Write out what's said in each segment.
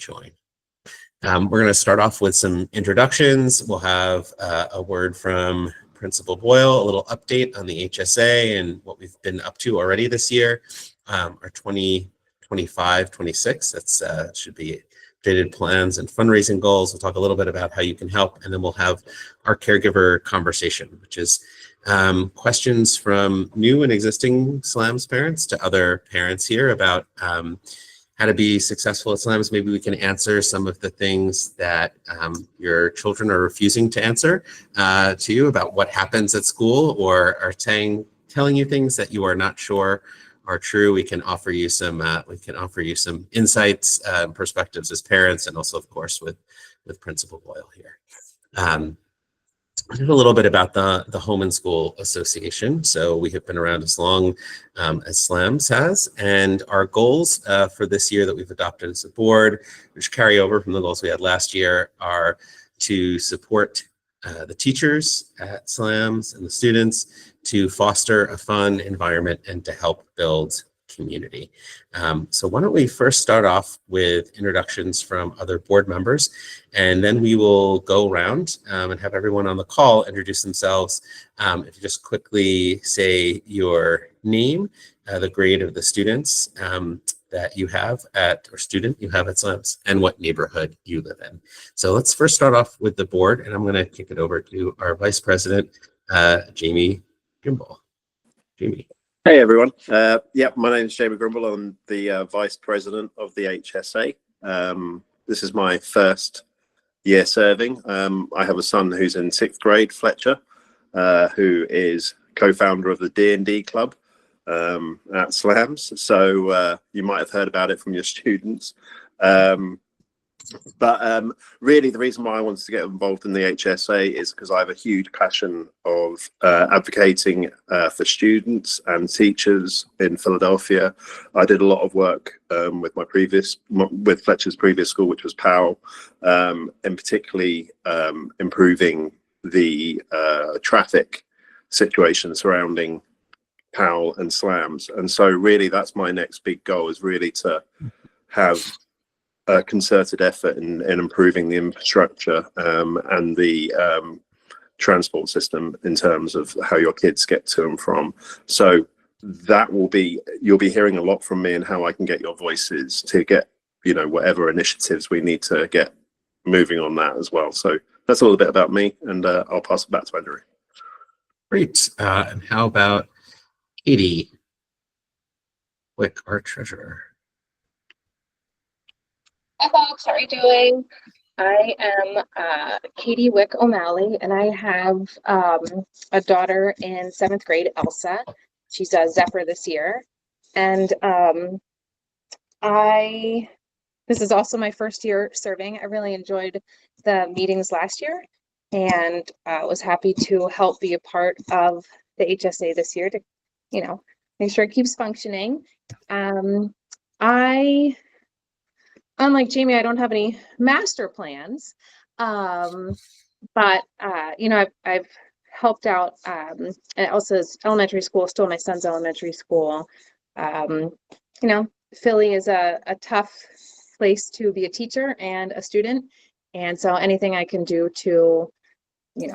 join. We're going to start off with some introductions. We'll have a word from Principal Boyle, a little update on the HSA and what we've been up to already this year. Our 2025-26, that's should be updated plans and fundraising goals. We'll talk a little bit about how you can help, and then we'll have our caregiver conversation, which is questions from new and existing SLAMS parents to other parents here about how to be successful at SLAMS. Maybe we can answer some of the things that your children are refusing to answer to you about what happens at school, or are telling you things that you are not sure are true. We can offer you some insights, perspectives as parents, and also, of course, with Principal Boyle here. A little bit about the Home and School Association. So we have been around as long as SLAMS has, and our goals for this year that we've adopted as a board, which carry over from the goals we had last year, are to support the teachers at SLAMS and the students, to foster a fun environment, and to help build community. So why don't we first start off with introductions from other board members, and then we will go around and have everyone on the call introduce themselves. If you just quickly say your name, the grade of the students that you have at SLAMS, and what neighborhood you live in. So let's first start off with the board, and I'm going to kick it over to our Vice President, Jamie Grimble. Jamie. Hey everyone. My name is Jamie Grimble. I'm the Vice President of the HSA. This is my first year serving. I have a son who's in 6th grade, Fletcher, who is co-founder of the D&D club at SLAMS. So you might have heard about it from your students. But really the reason why I wanted to get involved in the HSA is because I have a huge passion of advocating for students and teachers in Philadelphia. I did a lot of work with Fletcher's previous school, which was Powell, and particularly improving the traffic situation surrounding Powell and SLAMS. And so really that's my next big goal, is really to have a concerted effort in improving the infrastructure and the transport system in terms of how your kids get to and from. So you'll be hearing a lot from me and how I can get your voices to get, whatever initiatives we need to get moving on that as well. So that's a little bit about me, and I'll pass it back to Andrew. Great. And how about Katie Wick, our treasurer? Hi folks, how are you doing? I am Katie Wick O'Malley, and I have a daughter in 7th grade, Elsa. She's a Zephyr this year, and this is also my first year serving. I really enjoyed the meetings last year, and was happy to help be a part of the HSA this year to, make sure it keeps functioning. Unlike Jamie, I don't have any master plans, but I've helped out at Elsa's elementary school, still my son's elementary school. Philly is a tough place to be a teacher and a student, and so anything I can do to,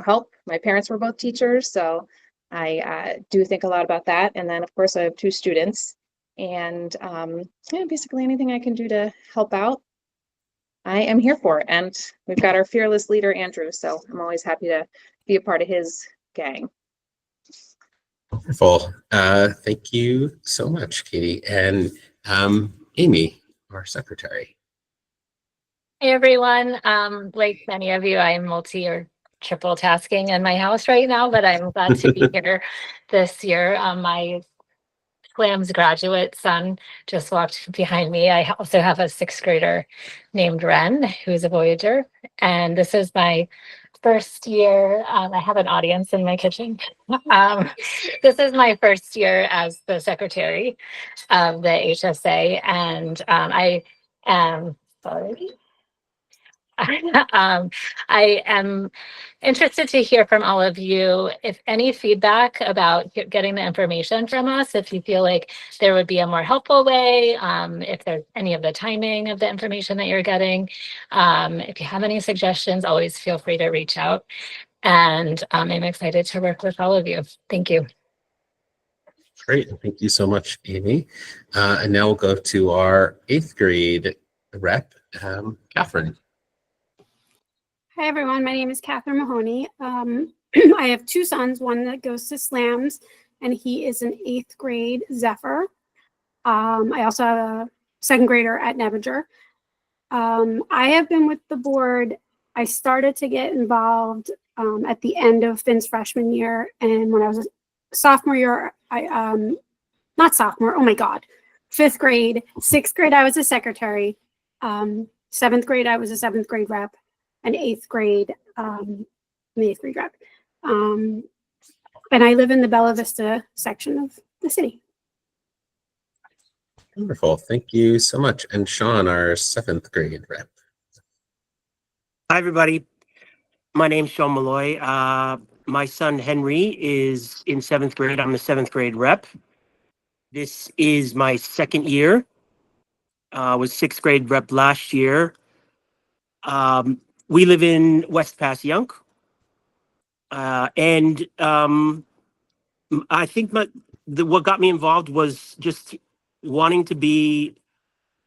help. My parents were both teachers, so I do think a lot about that. And then, of course, I have 2 students. And basically anything I can do to help out, I am here for. And we've got our fearless leader, Andrew, so I'm always happy to be a part of his gang. Wonderful. Thank you so much, Katie. And Amy, our secretary. Hey everyone. Like many of you, I'm multi or triple tasking in my house right now, but I'm glad to be here this year. My SLAMS graduate son just walked behind me. I also have a 6th grader named Ren, who's a Voyager. And this is my first year. I have an audience in my kitchen. This is my first year as the secretary of the HSA. And I am, sorry. I am interested to hear from all of you if any feedback about getting the information from us, if you feel like there would be a more helpful way, if there's any of the timing of the information that you're getting. If you have any suggestions, always feel free to reach out. And I'm excited to work with all of you. Thank you. Great. Thank you so much, Amy. And now we'll go to our 8th grade rep, Catherine. Hi, everyone. My name is Catherine Mahoney. I have 2 sons, one that goes to SLAMS, and he is an 8th grade Zephyr. I also have a 2nd grader at Nebinger. I have been with the board. I started to get involved at the end of Finn's freshman year, and when I was a sophomore year, not sophomore, oh my God, 5th grade, 6th grade, I was a secretary. 7th grade, I was a 7th grade rep. And 8th grade, the 8th grade rep. And I live in the Bella Vista section of the city. Wonderful. Thank you so much. And Sean, our 7th grade rep. Hi, everybody. My name's Sean Malloy. My son Henry is in 7th grade. I'm the 7th grade rep. This is my 2nd year. Was 6th grade rep last year. We live in West Passaic. And I think what got me involved was just wanting to be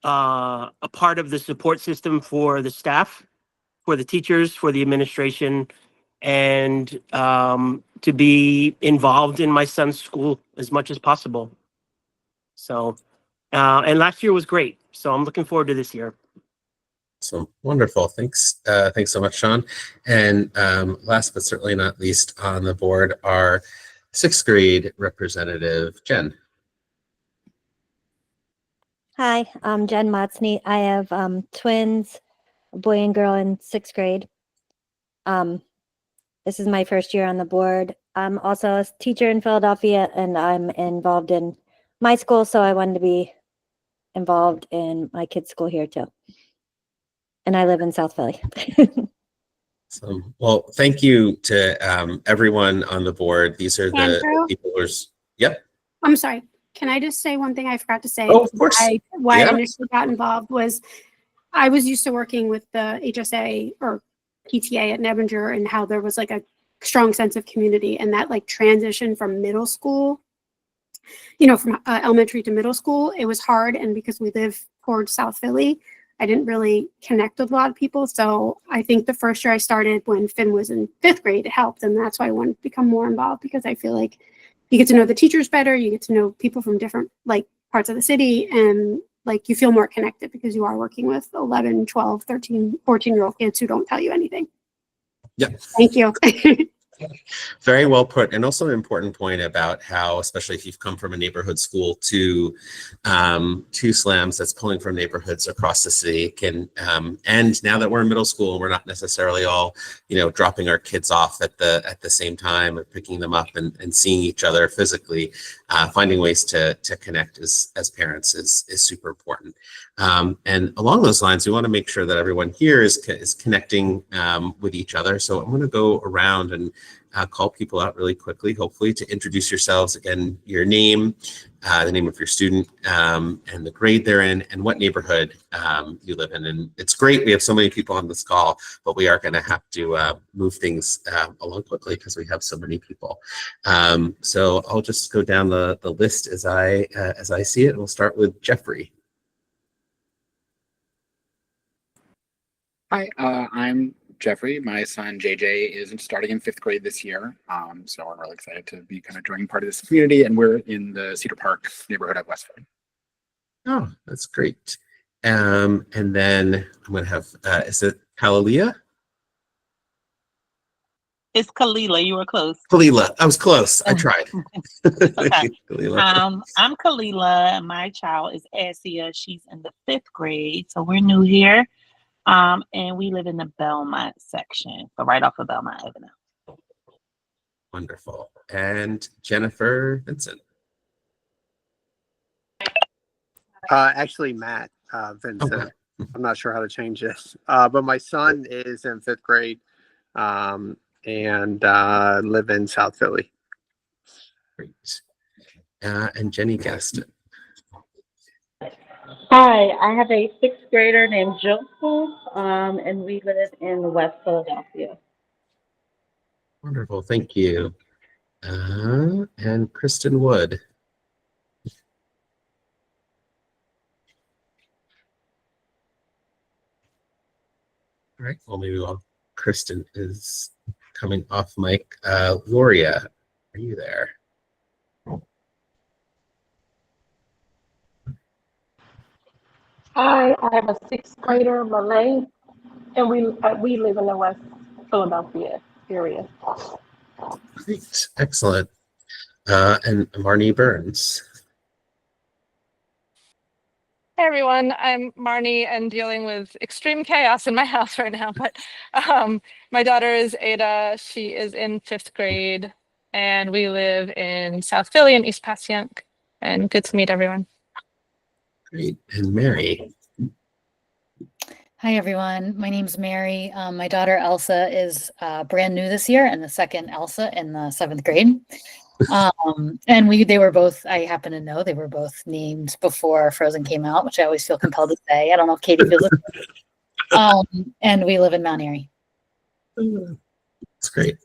a part of the support system for the staff, for the teachers, for the administration, and to be involved in my son's school as much as possible. So, and last year was great. So I'm looking forward to this year. So wonderful. Thanks. Thanks so much, Sean. And last but certainly not least on the board, our 6th grade representative, Jen. Hi, I'm Jen Motsney. I have twins, a boy and girl in 6th grade. This is my first year on the board. I'm also a teacher in Philadelphia, and I'm involved in my school, so I wanted to be involved in my kids' school here too. And I live in South Philly. So, well, thank you to everyone on the board. These are Andrew? the people who's, yep. I'm sorry. Can I just say one thing I forgot to say? Oh, of course. Why Yeah. I initially got involved was I was used to working with the HSA or PTA at Nebinger, and how there was like a strong sense of community, and that like transition from middle school, from elementary to middle school, it was hard. And because we live towards South Philly, I didn't really connect with a lot of people. So I think the first year I started when Finn was in 5th grade, it helped. And that's why I wanted to become more involved, because I feel like you get to know the teachers better. You get to know people from different like parts of the city, and like you feel more connected because you are working with 11, 12, 13, 14-year-old kids who don't tell you anything. Yeah. Thank you. Very well put. And also an important point about how, especially if you've come from a neighborhood school to SLAMS that's pulling from neighborhoods across the city can, and now that we're in middle school, we're not necessarily all, dropping our kids off at the same time or picking them up and seeing each other physically, finding ways to connect as parents is super important. And along those lines, we want to make sure that everyone here is connecting with each other. So I'm going to go around and call people out really quickly, hopefully, to introduce yourselves. Again, your name, the name of your student, and the grade they're in, and what neighborhood you live in. And it's great. We have so many people on this call, but we are going to have to move things along quickly because we have so many people. So I'll just go down the list as I see it. We'll start with Jeffrey. Hi, I'm Jeffrey. My son JJ is starting in 5th grade this year. So we're really excited to be kind of joining part of this community, and we're in the Cedar Park neighborhood of Westford. Oh, that's great. And then I'm going to have, is it Kalalia? It's Kalila. You were close. Kalila. I was close. I tried. Okay. Kalila. I'm Kalila. My child is Asia. She's in the 5th grade. So we're new here. And we live in the Belmont section, so right off of Belmont Avenue. Wonderful. And Jennifer Vincent. Actually, Matt Vincent. Okay. I'm not sure how to change this. But my son is in 5th grade, and live in South Philly. Great. And Jenny Gaston. Hi, I have a 6th grader named Joseph, and we live in West Philadelphia. Wonderful, thank you. And Kristen Wood. All right, well, maybe while Kristen is coming off mic, Gloria, are you there? Hi, I have a 6th grader, Malay, and we live in the West Philadelphia area. Great, excellent. And Marnie Burns. Hey everyone, I'm Marnie and dealing with extreme chaos in my house right now, but my daughter is Ada. She is in 5th grade and we live in South Philly in East Passyunk, and good to meet everyone. Great, and Mary. Hi everyone, my name's Mary. My daughter Elsa is brand new this year and the second Elsa in the 7th grade. And they were both, I happen to know, they were both named before Frozen came out, which I always feel compelled to say. I don't know if Katie feels it. And we live in Mount Airy. That's great.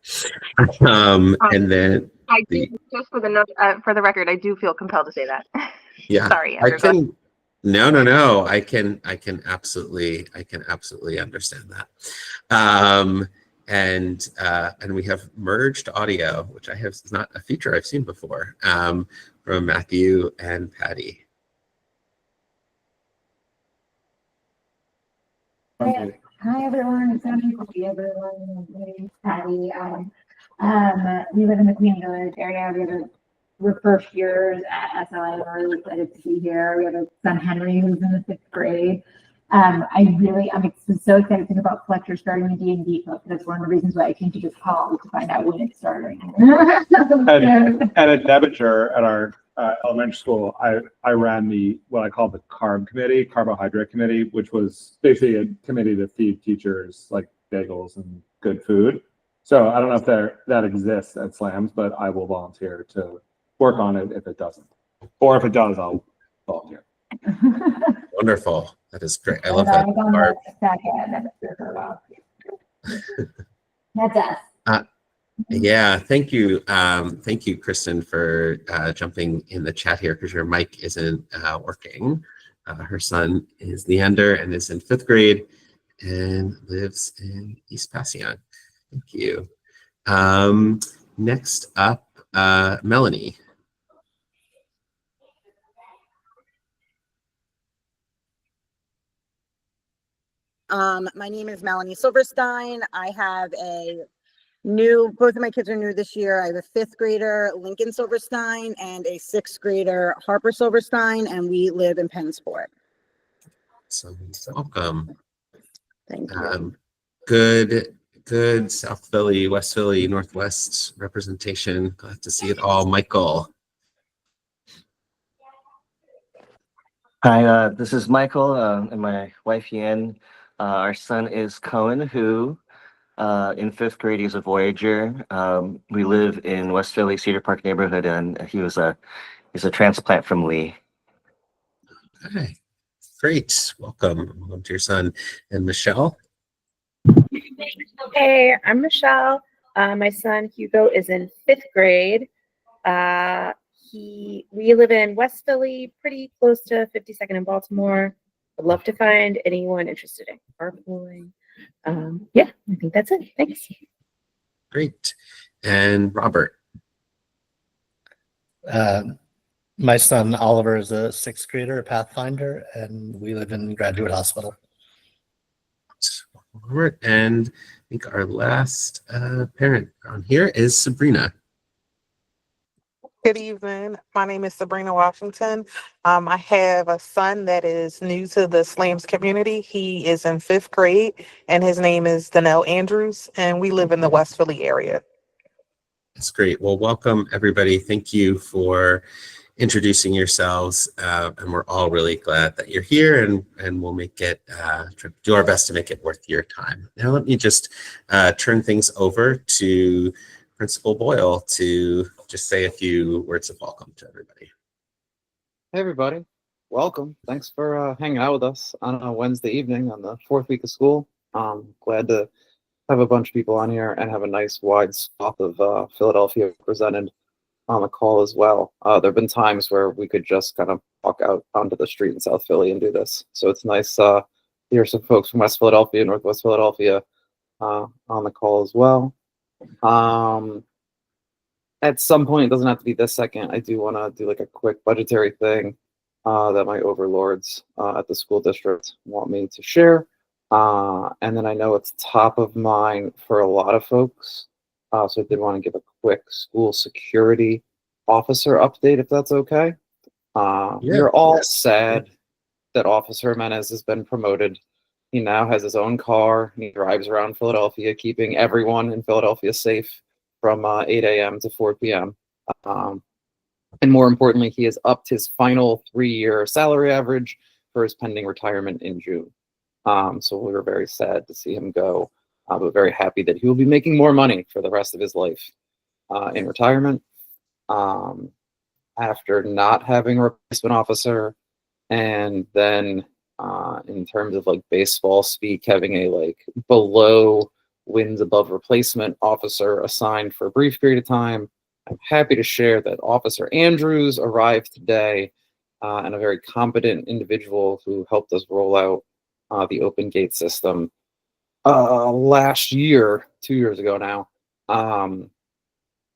And then I do, just for the note, for the record, I do feel compelled to say that. Yeah, Sorry, I everybody. can. No. I can absolutely understand that. And we have merged audio, which is not a feature I've seen before, from Matthew and Patty. Hi everyone, it's everyone. My name's Patty. We live in the Queen Village area. We're first years at SLA. We're really excited to be here. We have a son Henry who's in the 5th grade. I'm so excited to think about Fletcher starting the D&D club. That's one of the reasons why I came to this call, to find out when it's starting. And at Debenture, at our elementary school, I ran what I call the carbohydrate committee, which was basically a committee to feed teachers like bagels and good food. So I don't know if that exists at SLAMS, but I will volunteer to work on it if it doesn't. Or if it does, I'll volunteer. Wonderful. That is great. I love that. That's us. Yeah, thank you. Thank you, Kristen, for jumping in the chat here because your mic isn't working. Her son is Leander and is in 5th grade and lives in East Passyunk. Thank you. Next up, Melanie. My name is Melanie Silverstein. I have both of my kids are new this year. I have a 5th grader, Lincoln Silverstein, and a 6th grader, Harper Silverstein, and we live in Pennsport. So welcome. Thank you. Good South Philly, West Philly, Northwest representation. Glad to see it all. Michael. Hi, this is Michael and my wife Yen. Our son is Cohen, who in 5th grade is a Voyager. We live in West Philly, Cedar Park neighborhood, and he's a transplant from Lee. Okay, great. Welcome to your son. And Michelle. Hey, I'm Michelle. My son Hugo is in 5th grade. We live in West Philly, pretty close to 52nd in Baltimore. I'd love to find anyone interested in carpooling. Yeah, I think that's it. Thanks. Great. And Robert. My son Oliver is a 6th grader, a Pathfinder, and we live in Graduate Hospital. Robert, and I think our last parent on here is Sabrina. Good evening. My name is Sabrina Washington. I have a son that is new to the SLAMS community. He is in 5th grade, and his name is Donnell Andrews, and we live in the West Philly area. That's great. Well, welcome everybody. Thank you for introducing yourselves, and we're all really glad that you're here, and we'll make it do our best to make it worth your time. Now let me just turn things over to Principal Boyle to just say a few words of welcome to everybody. Hey everybody, welcome. Thanks for hanging out with us on a Wednesday evening on the 4th week of school. Glad to have a bunch of people on here and have a nice wide swath of Philadelphia represented on the call as well. There have been times where we could just kind of walk out onto the street in South Philly and do this. So it's nice to hear some folks from West Philadelphia, Northwest Philadelphia on the call as well. At some point, it doesn't have to be this second, I do want to do like a quick budgetary thing that my overlords at the school district want me to share. And then I know it's top of mind for a lot of folks. So I did want to give a quick school security officer update, if that's okay. We're all sad that Officer Menace has been promoted. He now has his own car. He drives around Philadelphia, keeping everyone in Philadelphia safe from 8 a.m. to 4 p.m. And more importantly, he has upped his final 3-year salary average for his pending retirement in June. So we were very sad to see him go, but very happy that he will be making more money for the rest of his life in retirement. After not having a replacement officer, and then in terms of like baseball speak, having a like below wins above replacement officer assigned for a brief period of time, I'm happy to share that Officer Andrews arrived today, and a very competent individual who helped us roll out the open gate system last year, 2 years ago now,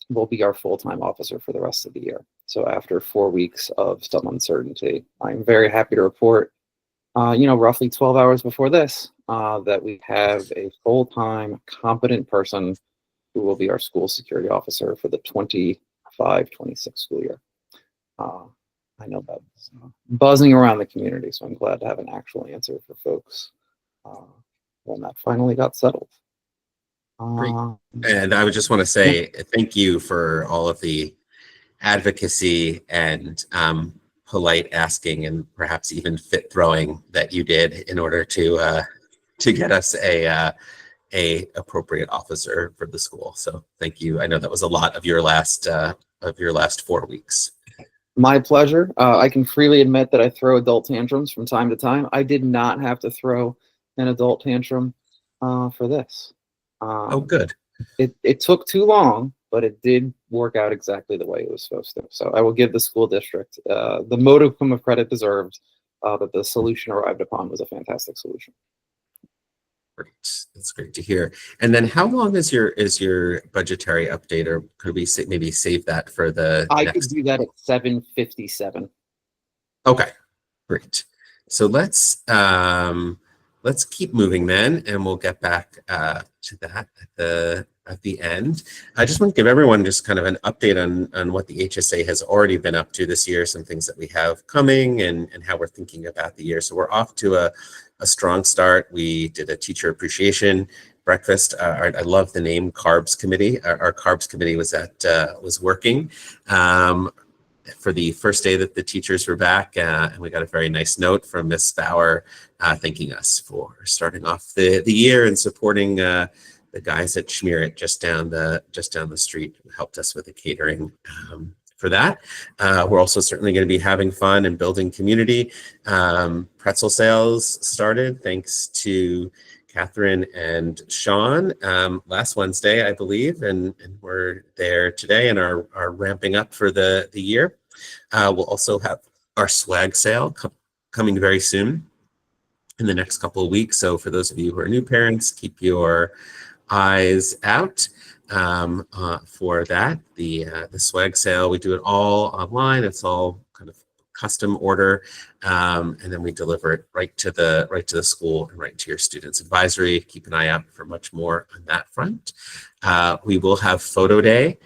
will be our full-time officer for the rest of the year. So after 4 weeks of some uncertainty, I'm very happy to report, roughly 12 hours before this, that we have a full-time competent person who will be our school security officer for the 25-26 school year. I know that's buzzing around the community, so I'm glad to have an actual answer for folks when that finally got settled. Great. And I would just want to say thank you for all of the advocacy and polite asking and perhaps even fit throwing that you did in order to get us a appropriate officer for the school. So thank you. I know that was a lot of your last 4 weeks. My pleasure. I can freely admit that I throw adult tantrums from time to time. I did not have to throw an adult tantrum for this. Oh, good. It took too long, but it did work out exactly the way it was supposed to. So I will give the school district the modicum of credit deserved, that the solution arrived upon was a fantastic solution. Great. That's great to hear. And then how long is your budgetary update, or could we maybe save that for the could do that at 7:57. Okay, great. So let's keep moving then, and we'll get back to that at the end. I just want to give everyone just kind of an update on what the HSA has already been up to this year, some things that we have coming, and how we're thinking about the year. So we're off to a strong start. We did a teacher appreciation breakfast. I love the name Carbs Committee. Our Carbs Committee was working for the first day that the teachers were back, and we got a very nice note from Miss Bauer thanking us for starting off the year and supporting the guys at Schmerit just down the street, who helped us with the catering for that. We're also certainly going to be having fun and building community. Pretzel sales started thanks to Catherine and Sean last Wednesday, I believe, and we're there today and are ramping up for the year. We'll also have our swag sale coming very soon in the next couple of weeks. So for those of you who are new parents, keep your eyes out for that. The swag sale, we do it all online. It's all kind of custom order, and then we deliver it right to the school and right to your students. Advisory, keep an eye out for much more on that front. We will have photo day.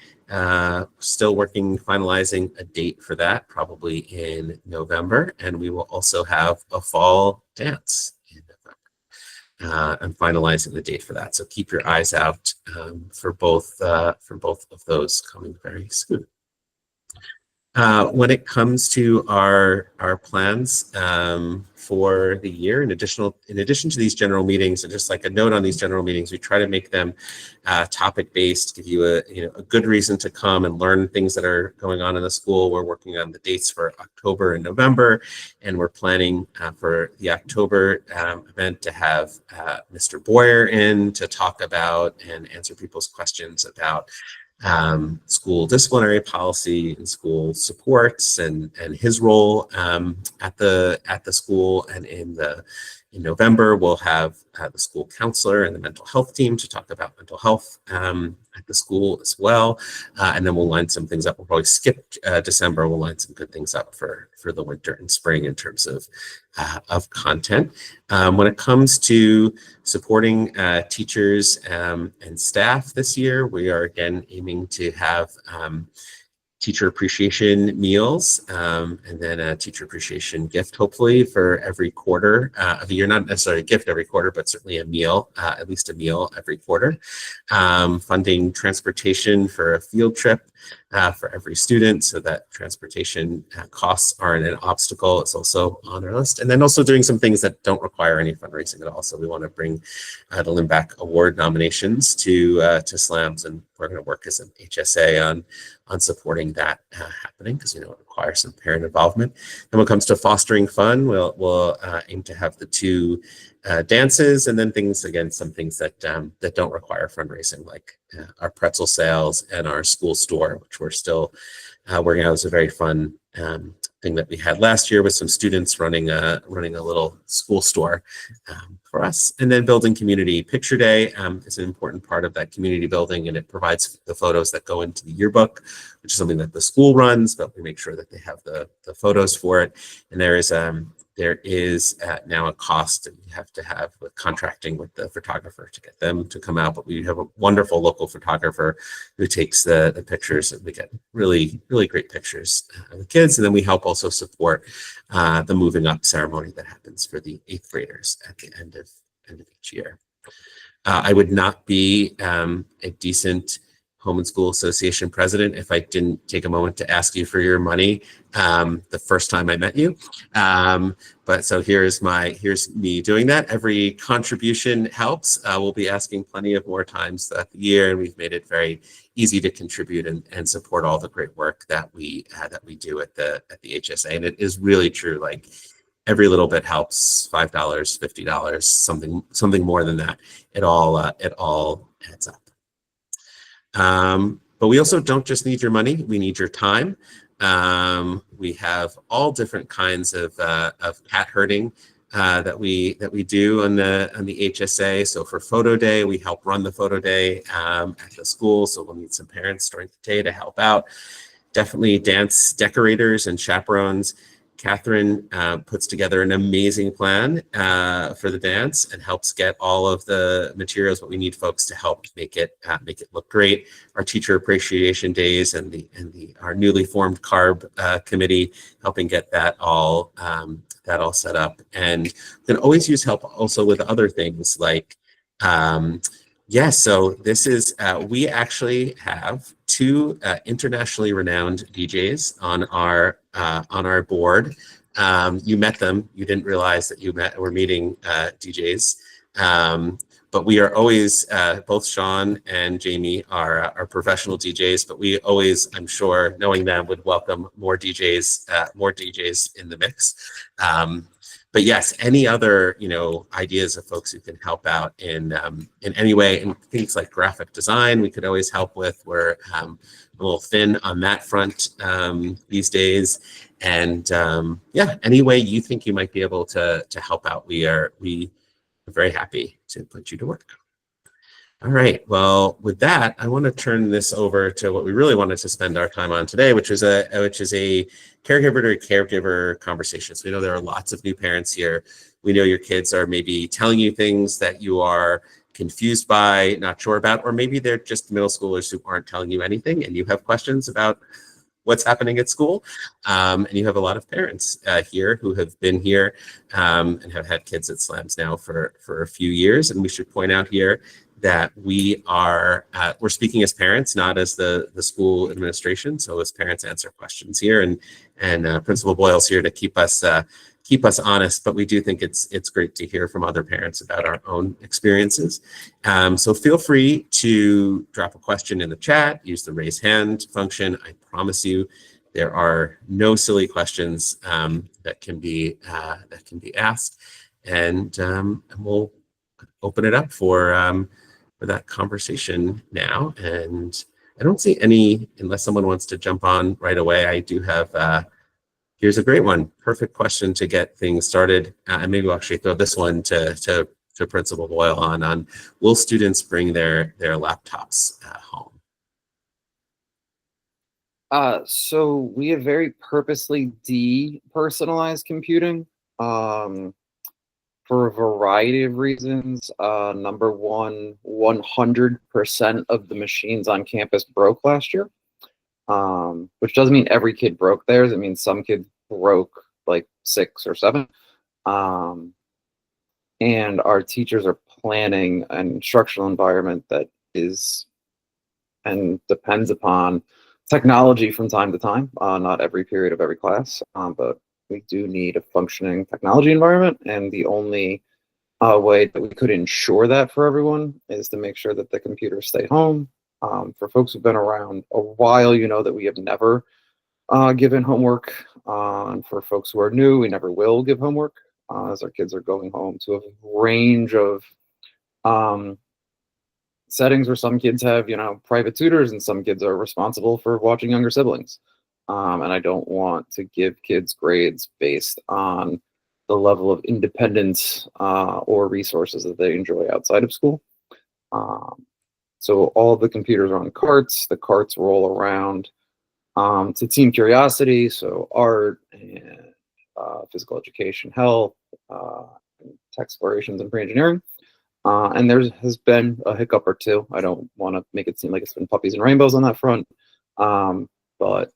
Still finalizing a date for that, probably in November, and we will also have a fall dance in November. I'm finalizing the date for that, so keep your eyes out for both of those coming very soon. When it comes to our plans for the year, in addition to these general meetings, and just like a note on these general meetings, we try to make them topic based, give you a good reason to come and learn things that are going on in the school. We're working on the dates for October and November, and we're planning for the October event to have Mr. Boyer in to talk about and answer people's questions about school disciplinary policy and school supports and his role at the school. And in November, we'll have the school counselor and the mental health team to talk about mental health at the school as well. And then we'll line some things up. We'll probably skip December. We'll line some good things up for the winter and spring in terms of content. When it comes to supporting teachers and staff this year, we are again aiming to have teacher appreciation meals and then a teacher appreciation gift, hopefully for every quarter of the year, not necessarily a gift every quarter, but certainly a meal, at least a meal every quarter. Funding transportation for a field trip for every student so that transportation costs aren't an obstacle. It's also on our list. And then also doing some things that don't require any fundraising at all. So we want to bring the Lindback Award nominations to SLAMS, and we're going to work as an HSA on supporting that happening because we know it requires some parent involvement. And when it comes to fostering fun, we'll aim to have the 2 dances, and then some things that don't require fundraising, like our pretzel sales and our school store, which we're still working out. It was a very fun thing that we had last year with some students running a little school store for us. And then building community. Picture Day is an important part of that community building, and it provides the photos that go into the yearbook, which is something that the school runs, but we make sure that they have the photos for it. And there is now a cost that you have to have with contracting with the photographer to get them to come out, but we have a wonderful local photographer who takes the pictures, and we get really, really great pictures of the kids. And then we help also support the moving up ceremony that happens for the 8th graders at the end of each year. I would not be a decent Home and School Association president if I didn't take a moment to ask you for your money the first time I met you. But so here's me doing that. Every contribution helps. We'll be asking plenty of more times throughout the year, and we've made it very easy to contribute and support all the great work that we do at the HSA. And it is really true. Like every little bit helps. $5, $50, something more than that. It all adds up. But we also don't just need your money, we need your time. We have all different kinds of cat herding that we do on the HSA. So for photo day, we help run the photo day at the school. So we'll need some parents during the day to help out. Definitely dance decorators and chaperones. Catherine puts together an amazing plan for the dance and helps get all of the materials, but we need folks to help make it look great. Our teacher appreciation days and our newly formed CARB committee helping get that all set up. And we can always use help also with other things like so this is we actually have 2 internationally renowned DJs on our board. You met them. You didn't realize that we're meeting DJs. But we are always both Sean and Jamie are professional DJs. But we always, I'm sure, knowing them, would welcome more DJs in the mix. But yes, any other ideas of folks who can help out in any way, and things like graphic design, we could always help with. We're a little thin on that front these days, and any way you think you might be able to help out, we are very happy to put you to work. All right. Well, with that, I want to turn this over to what we really wanted to spend our time on today, which is a caregiver to caregiver conversation. So we know there are lots of new parents here. We know your kids are maybe telling you things that you are confused by, not sure about, or maybe they're just middle schoolers who aren't telling you anything, and you have questions about what's happening at school. And you have a lot of parents here who have been here and have had kids at SLAMS now for a few years. And we should point out here that we're speaking as parents, not as the school administration. So as parents answer questions here, and Principal Boyle's here to keep us honest, but we do think it's great to hear from other parents about our own experiences. So feel free to drop a question in the chat, use the raise hand function. I promise you there are no silly questions that can be asked, and we'll open it up for that conversation now. And I don't see any, unless someone wants to jump on right away. I do have, here's a great one. Perfect question to get things started. And maybe we'll actually throw this one to Principal Boyle on will students bring their laptops home? So we have very purposely depersonalized computing. For a variety of reasons. Number one, 100% of the machines on campus broke last year, which doesn't mean every kid broke theirs. It means some kids broke like 6 or 7. And our teachers are planning an instructional environment that is and depends upon technology from time to time, not every period of every class, but we do need a functioning technology environment, and the only way that we could ensure that for everyone is to make sure that the computers stay home. For folks who've been around a while, you know that we have never given homework. And for folks who are new, we never will give homework as our kids are going home to a range of settings where some kids have, private tutors and some kids are responsible for watching younger siblings. And I don't want to give kids grades based on the level of independence or resources that they enjoy outside of school. So all of the computers are on carts. The carts roll around to Team Curiosity, so art and physical education, health, tech explorations, and pre-engineering. And there has been a hiccup or two. I don't want to make it seem like it's been puppies and rainbows on that front, but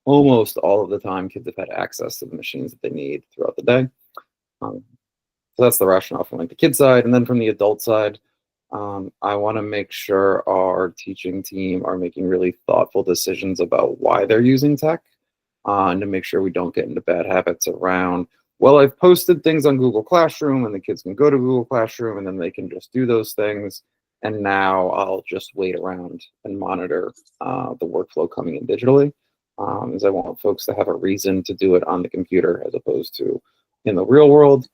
almost all of the time, kids have had access to the machines that they need throughout the day. So that's the rationale from like the kid side. And then from the adult side, I want to make sure our teaching team are making really thoughtful decisions about why they're using tech, and to make sure we don't get into bad habits around, well, I've posted things on Google Classroom and the kids can go to Google Classroom and then they can just do those things. And now I'll just wait around and monitor the workflow coming in digitally. As I want folks to have a reason to do it on the computer as opposed to in the real world.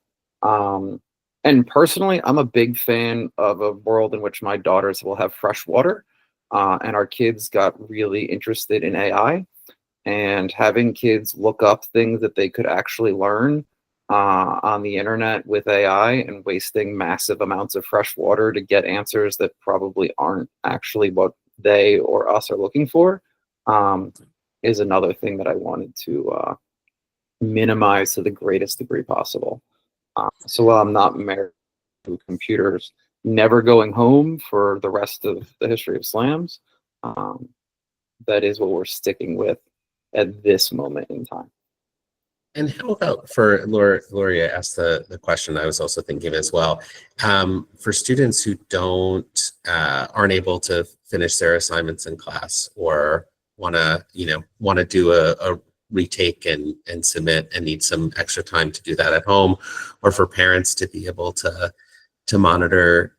And personally, I'm a big fan of a world in which my daughters will have fresh water. And our kids got really interested in AI, and having kids look up things that they could actually learn on the internet with AI and wasting massive amounts of fresh water to get answers that probably aren't actually what they or us are looking for is another thing that I wanted to minimize to the greatest degree possible. So while I'm not married to computers never going home for the rest of the history of SLAMS, that is what we're sticking with at this moment in time. And how about for Gloria asked the question I was also thinking as well. For students who aren't able to finish their assignments in class or want to do a retake and submit and need some extra time to do that at home, or for parents to be able to monitor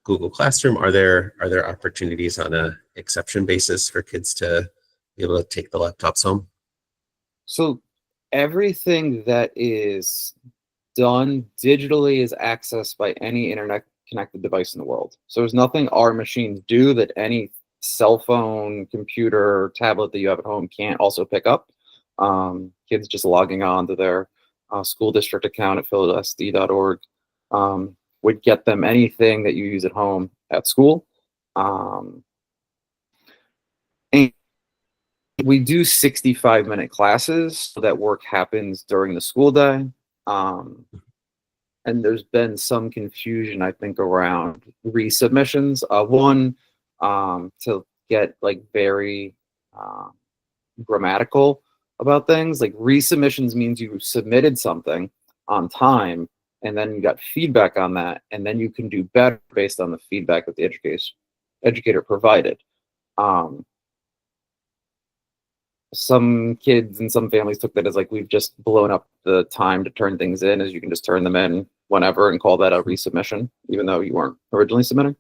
Google Classroom, are there opportunities on an exception basis for kids to be able to take the laptops home? So everything that is done digitally is accessed by any internet connected device in the world. So there's nothing our machines do that any cell phone, computer, or tablet that you have at home can't also pick up. Kids just logging on to their school district account at philasd.org would get them anything that you use at home at school. And we do 65-minute classes, so that work happens during the school day. And there's been some confusion, I think, around resubmissions. One, to get like very grammatical about things. Like resubmissions means you submitted something on time, and then you got feedback on that, and then you can do better based on the feedback that the educator provided. Some kids and some families took that as like, we've just blown up the time to turn things in, as you can just turn them in whenever and call that a resubmission, even though you weren't originally submitting.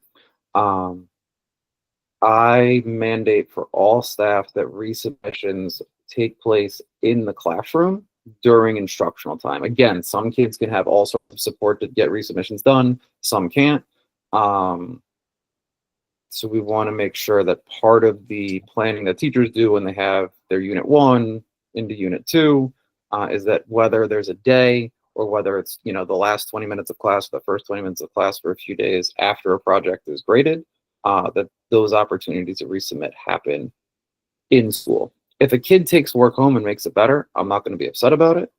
I mandate for all staff that resubmissions take place in the classroom during instructional time. Again, some kids can have all sorts of support to get resubmissions done, some can't. So we want to make sure that part of the planning that teachers do when they have their unit 1 into unit 2 is that whether there's a day or whether it's, you know, the last 20 minutes of class, the first 20 minutes of class for a few days after a project is graded, that those opportunities to resubmit happen in school. If a kid takes work home and makes it better, I'm not going to be upset about it.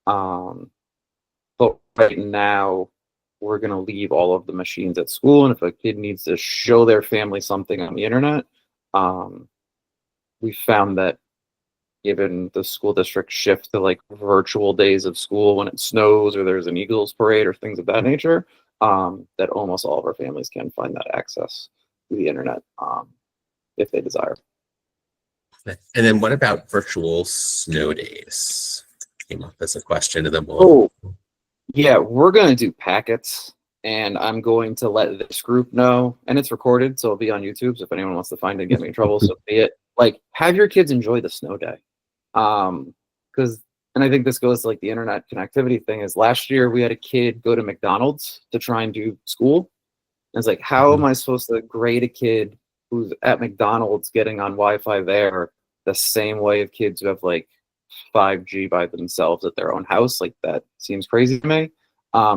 But right now, we're going to leave all of the machines at school. And if a kid needs to show their family something on the internet, we found that given the school district shift to like virtual days of school when it snows or there's an Eagles parade or things of that nature, that almost all of our families can find that access to the internet if they desire. And then what about virtual snow days? Came up as a question, and then we'll. Oh, yeah, we're going to do packets, and I'm going to let this group know, and it's recorded, so it'll be on YouTube. So if anyone wants to find it and get me in trouble, so be it. Like, have your kids enjoy the snow day. Because, and I think this goes to like the internet connectivity thing, is last year we had a kid go to McDonald's to try and do school. And it's like, how am I supposed to grade a kid who's at McDonald's getting on Wi-Fi there the same way of kids who have like 5G by themselves at their own house? Like, that seems crazy to me.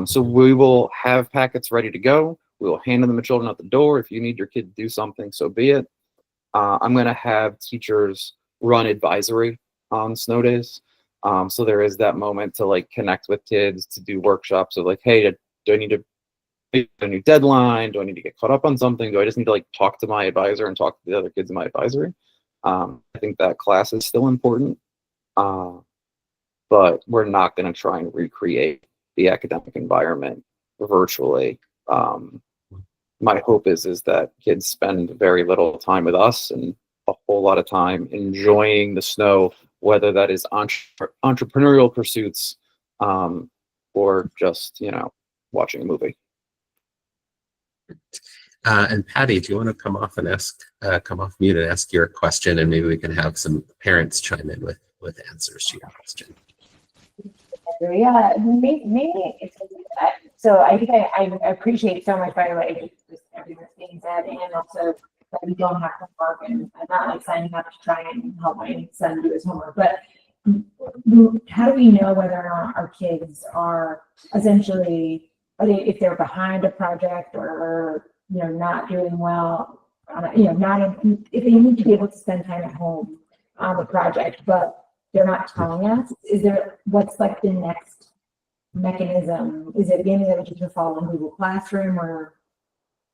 So we will have packets ready to go. We will hand them to children at the door. If you need your kid to do something, so be it. I'm going to have teachers run advisory on snow days. So there is that moment to like connect with kids, to do workshops of like, hey, do I need to make a new deadline? Do I need to get caught up on something? Do I just need to like talk to my advisor and talk to the other kids in my advisory? I think that class is still important, but we're not going to try and recreate the academic environment virtually. My hope is that kids spend very little time with us and a whole lot of time enjoying the snow, whether that is entrepreneurial pursuits or just, you know, watching a movie. And Patty, do you want to come off and ask, come off mute and ask your question, and maybe we can have some parents chime in with answers to your question. Yeah, maybe it's so. I think I appreciate so much, by the way, just everything that's being said, and also that we don't have to work, and I'm not like signing up to try and help my son do his homework. But how do we know whether or not our kids are essentially, if they're behind a project or, you know, not doing well, you know, if they need to be able to spend time at home on the project, but they're not telling us? Is there, what's like the next mechanism? Is it being able to follow in Google Classroom, or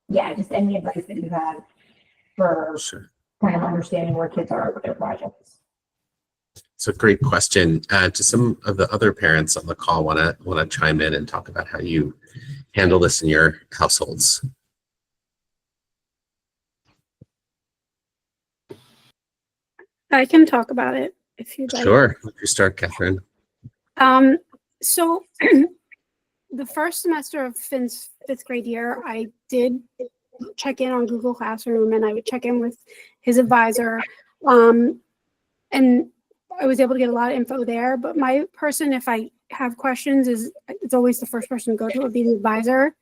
yeah, just any advice that you have for kind of understanding where kids are with their projects? It's a great question. To some of the other parents on the call, want to chime in and talk about how you handle this in your households. I can talk about it if you'd like. Sure. You start, Catherine. So the first semester of Finn's fifth grade year, I did check in on Google Classroom, and I would check in with his advisor. And I was able to get a lot of info there, but my person, if I have questions, it's always the first person to go to would be the advisor.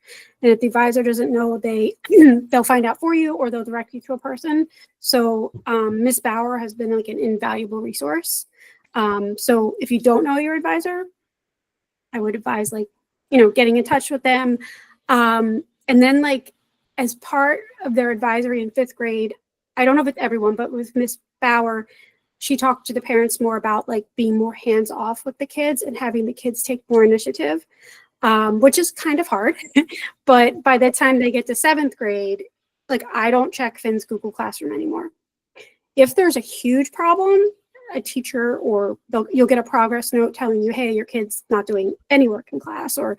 And if the advisor doesn't know, they'll find out for you, or they'll direct you to a person. So Miss Bauer has been like an invaluable resource. So if you don't know your advisor, I would advise, like, you know, getting in touch with them. And then, like, as part of their advisory in fifth grade, I don't know if it's everyone, but with Miss Bauer, she talked to the parents more about like being more hands off with the kids and having the kids take more initiative, which is kind of hard. But by the time they get to seventh grade, like, I don't check Finn's Google Classroom anymore. If there's a huge problem, a teacher or you'll get a progress note telling you, hey, your kid's not doing any work in class, or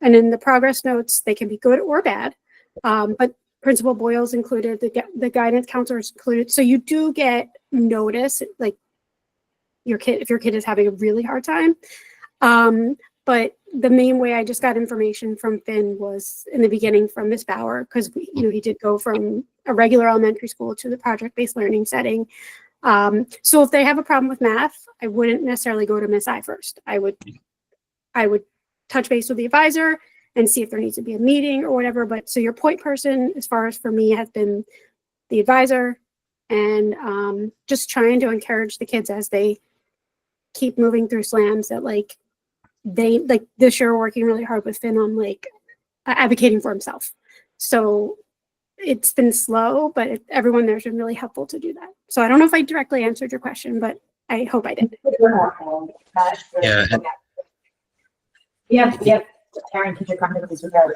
And in the progress notes, they can be good or bad, but Principal Boyle's included, the guidance counselor is included. So you do get notice, like your kid, if your kid is having a really hard time. But the main way I just got information from Finn was in the beginning from Miss Bauer, because he did go from a regular elementary school to the project-based learning setting. So if they have a problem with math, I wouldn't necessarily go to Miss I first. I would touch base with the advisor and see if there needs to be a meeting or whatever. But so your point person, as far as for me, has been the advisor, and just trying to encourage the kids as they keep moving through SLAMs that this year working really hard with Finn on advocating for himself. So it's been slow, but everyone there's been really helpful to do that. So I don't know if I directly answered your question, but I hope I did. Yeah. Yep. Parent teacher conferences with our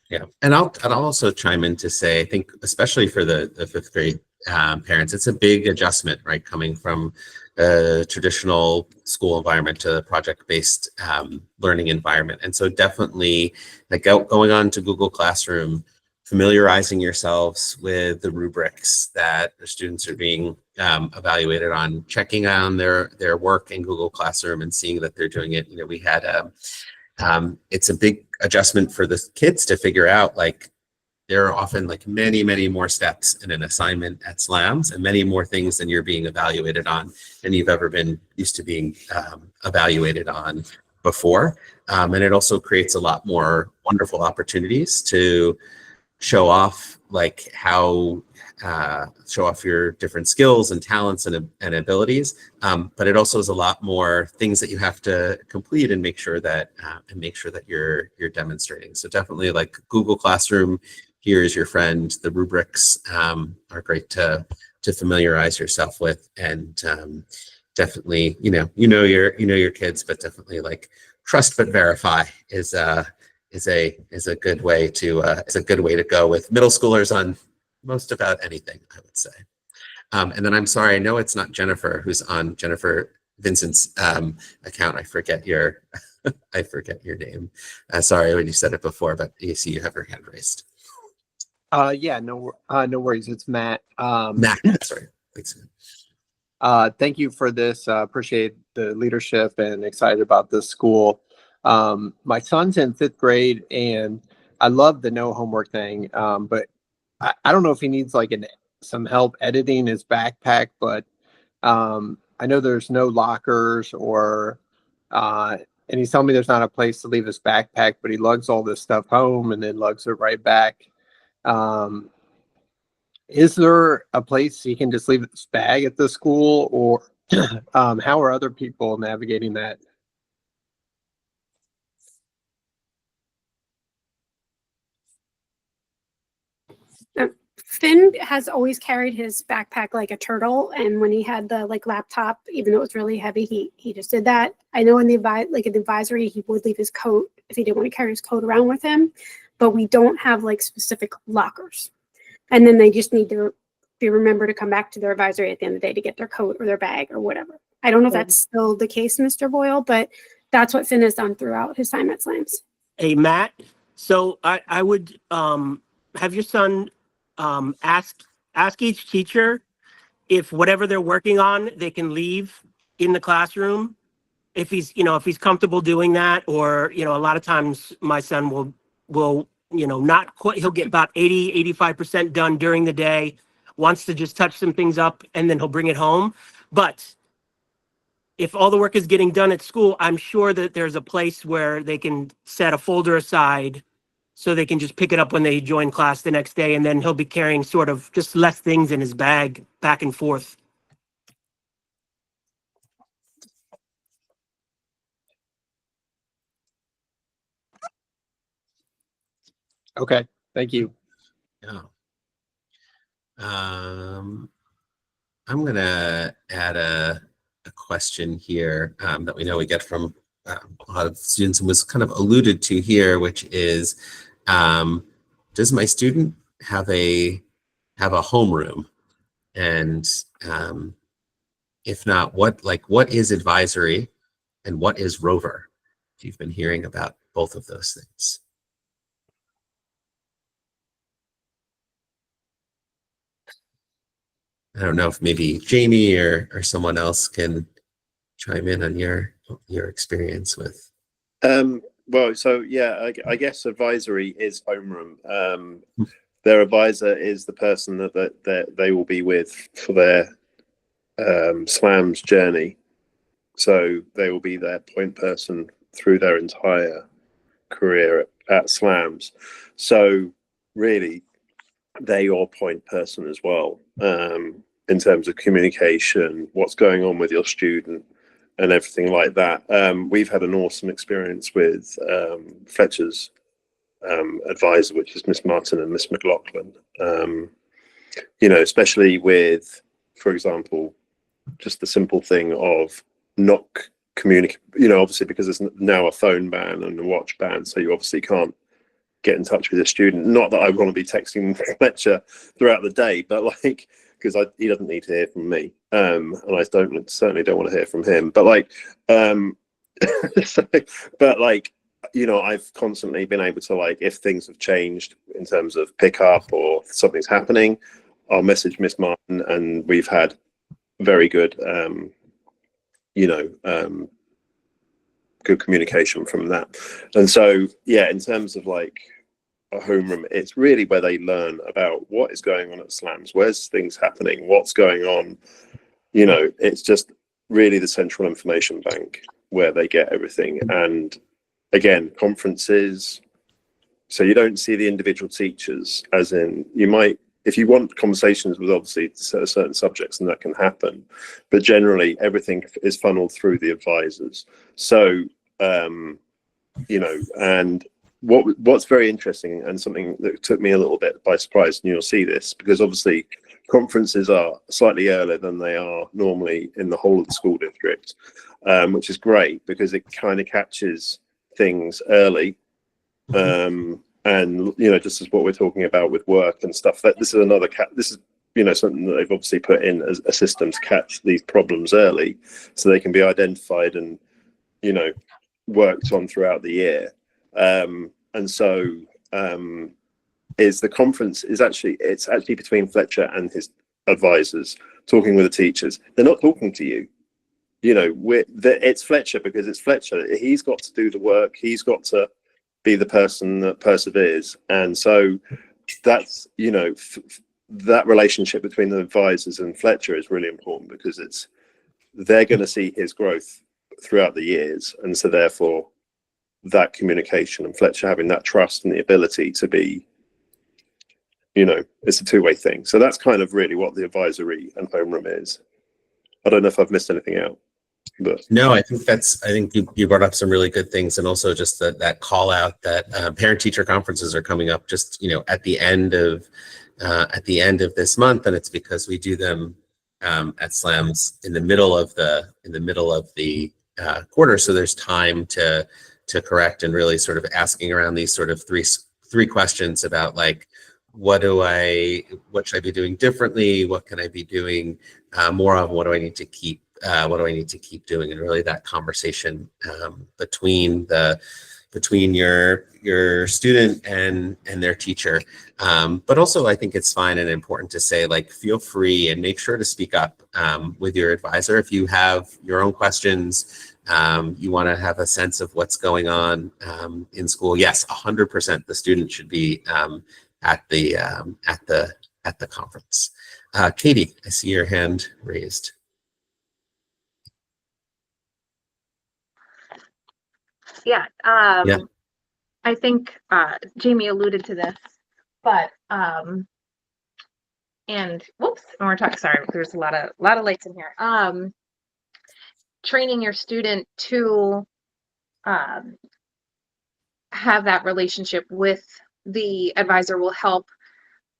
Yeah, and I'll also chime in to say, I think especially for the fifth grade parents, it's a big adjustment, right? Coming from a traditional school environment to a project-based learning environment. And so definitely going on to Google Classroom, familiarizing yourselves with the rubrics that the students are being evaluated on, checking on their work in Google Classroom and seeing that they're doing it. We had it's a big adjustment for the kids to figure out, there are often many more steps in an assignment at SLAMS, and many more things than you're being evaluated on than you've ever been used to being evaluated on before. And it also creates a lot more wonderful opportunities to show off show off your different skills and talents and abilities, but it also is a lot more things that you have to complete and make sure that you're demonstrating. So definitely Google Classroom here is your friend. The rubrics are great to familiarize yourself with, and definitely your kids, but definitely trust but verify is a good way to go with middle schoolers on most about anything, I would say. And then I'm sorry, I know it's not Jennifer who's on Jennifer Vincent's account. I forget your name. Sorry when you said it before, but you see you have your hand raised. Yeah, no worries. It's Matt. Matt, sorry. Thanks. Thank you for this. Appreciate the leadership and excited about this school. My son's in fifth grade, and I love the no homework thing, but I don't know if he needs some help editing his backpack, but I know there's no lockers and he's telling me there's not a place to leave his backpack, but he lugs all this stuff home and then lugs it right back. Is there a place he can just leave his bag at the school, or how are other people navigating that? Finn has always carried his backpack like a turtle, and when he had the laptop, even though it was really heavy, he just did that. I know in the advisory, he would leave his coat if he didn't want to carry his coat around with him, but we don't have specific lockers. And then they just need to remember to come back to their advisory at the end of the day to get their coat or their bag or whatever. I don't know if that's still the case, Mr. Boyle, but that's what Finn has done throughout his time at SLAMS. Hey, Matt. So I would have your son ask each teacher if whatever they're working on, they can leave in the classroom. If he's comfortable doing that, or, a lot of times my son will not quite, he'll get about 85% done during the day, wants to just touch some things up, and then he'll bring it home. But if all the work is getting done at school, I'm sure that there's a place where they can set a folder aside so they can just pick it up when they join class the next day, and then he'll be carrying sort of just less things in his bag back and forth. Okay, thank you. Yeah. I'm going to add a question here that we know we get from a lot of students, and was kind of alluded to here, which is, does my student have a homeroom? And if not, what is advisory and what is Rover? you've been hearing about both of those things. I don't know if maybe Jamie or someone else can chime in on your experience with. Well, so yeah, I guess advisory is homeroom. Their advisor is the person that they will be with for their SLAMS journey. So they will be their point person through their entire career at SLAMS. So really, they're your point person as well, in terms of communication, what's going on with your student and everything like that. We've had an awesome experience with Fletcher's advisor, which is Miss Martin and Miss McLaughlin. You know, especially with, for example, just the simple thing of not communicate, you know, obviously because there's now a phone ban and a watch ban, so you obviously can't get in touch with a student. Not that I want to be texting Fletcher throughout the day, but like, because he doesn't need to hear from me, and I certainly don't want to hear from him. But like, but like, you know, I've constantly been able to, like, if things have changed in terms of pickup or something's happening, I'll message Miss Martin, and we've had very good, you know, good communication from that. And so, yeah, in terms of like a homeroom, it's really where they learn about what is going on at SLAMS, where's things happening, what's going on. You know, it's just really the central information bank where they get everything. And again, conferences, so you don't see the individual teachers, as in you might, if you want conversations with obviously certain subjects, and that can happen, but generally everything is funneled through the advisors. So, you know, and what's very interesting and something that took me a little bit by surprise, and you'll see this, because obviously conferences are slightly earlier than they are normally in the whole of the school district, which is great because it kind of catches things early. And you know, just as what we're talking about with work and stuff, that this is another this is, you know, something that they've obviously put in as a system to catch these problems early, so they can be identified and, you know, worked on throughout the year. And so is the conference is actually, it's actually between Fletcher and his advisors talking with the teachers. They're not talking to you. You know, it's Fletcher because it's Fletcher. He's got to do the work. He's got to be the person that perseveres. And so that's, you know, that relationship between the advisors and Fletcher is really important, because they're going to see his growth throughout the years. And so therefore that communication and Fletcher having that trust and the ability to be, you know, it's a two-way thing. So that's kind of really what the advisory and homeroom is. I don't know if I've missed anything out. But no, I think you brought up some really good things, and also just that call out that parent-teacher conferences are coming up just, you know, at the end of this month, and it's because we do them at SLAMS in the middle of the quarter, so there's time to correct and really sort of asking around these sort of three questions about, like, what should I be doing differently? What can I be doing more of? What do I need to keep doing? And really that conversation between your student and their teacher. But also I think it's fine and important to say, like, feel free and make sure to speak up with your advisor. If you have your own questions, you want to have a sense of what's going on in school. Yes, 100% the student should be at the conference. Katie, I see your hand raised. Yeah, Yeah. I think Jamie alluded to this, but and whoops, and we're talking. Sorry, there's a lot of lights in here. Training your student to have that relationship with the advisor will help,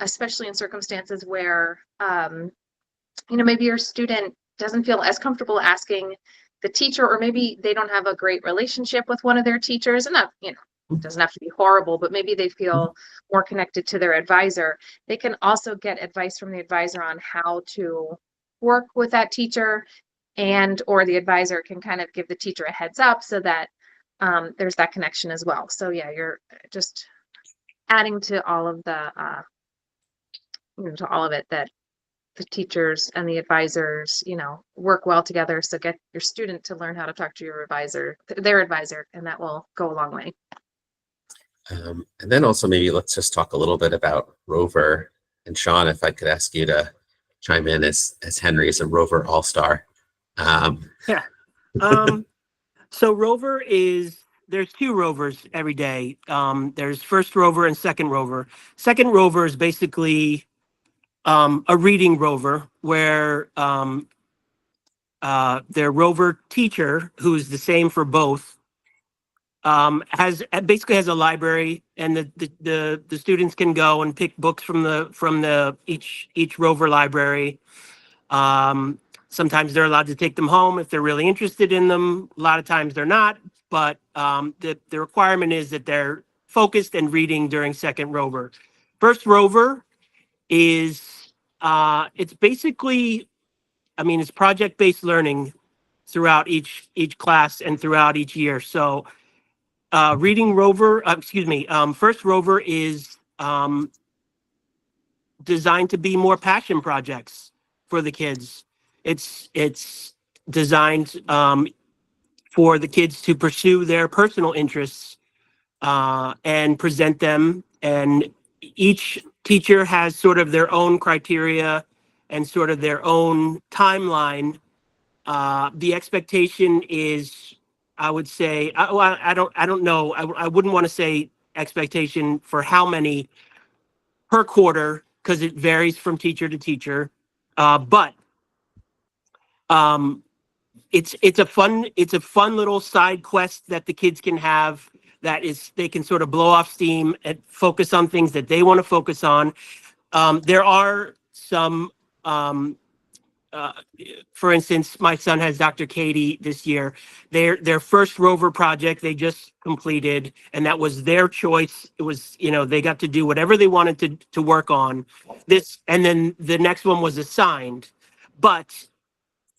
especially in circumstances where you know, maybe your student doesn't feel as comfortable asking the teacher, or maybe they don't have a great relationship with one of their teachers, and that, you know, doesn't have to be horrible, but maybe they feel more connected to their advisor. They can also get advice from the advisor on how to work with that teacher, and or the advisor can kind of give the teacher a heads up so that there's that connection as well. So yeah, you're just adding to all of the, to all of it, that the teachers and the advisors, work well together. So get your student to learn how to talk to your advisor, their advisor, and that will go a long way. And then also maybe let's just talk a little bit about Rover. And Sean, if I could ask you to chime in as Henry is a Rover all-star. Yeah. So Rover there's 2 Rovers every day. There's first Rover and second Rover. Second Rover is basically a reading Rover where their Rover teacher, who's the same for both, has a library, and the students can go and pick books from each Rover library. Sometimes they're allowed to take them home if they're really interested in them. A lot of times they're not, but the requirement is that they're focused and reading during second Rover. First Rover is it's basically, it's project-based learning throughout each class and throughout each year. So reading Rover, first Rover is designed to be more passion projects for the kids. It's designed for the kids to pursue their personal interests and present them. And each teacher has sort of their own criteria and sort of their own timeline. The expectation is, I would say, I don't know. I wouldn't want to say expectation for how many per quarter, because it varies from teacher to teacher. But it's a fun little side quest that the kids can have, that is, they can sort of blow off steam and focus on things that they want to focus on. There are some, for instance, my son has Dr. Katie this year. Their first Rover project they just completed, and that was their choice. It was, they got to do whatever they wanted to work on. And then the next one was assigned, but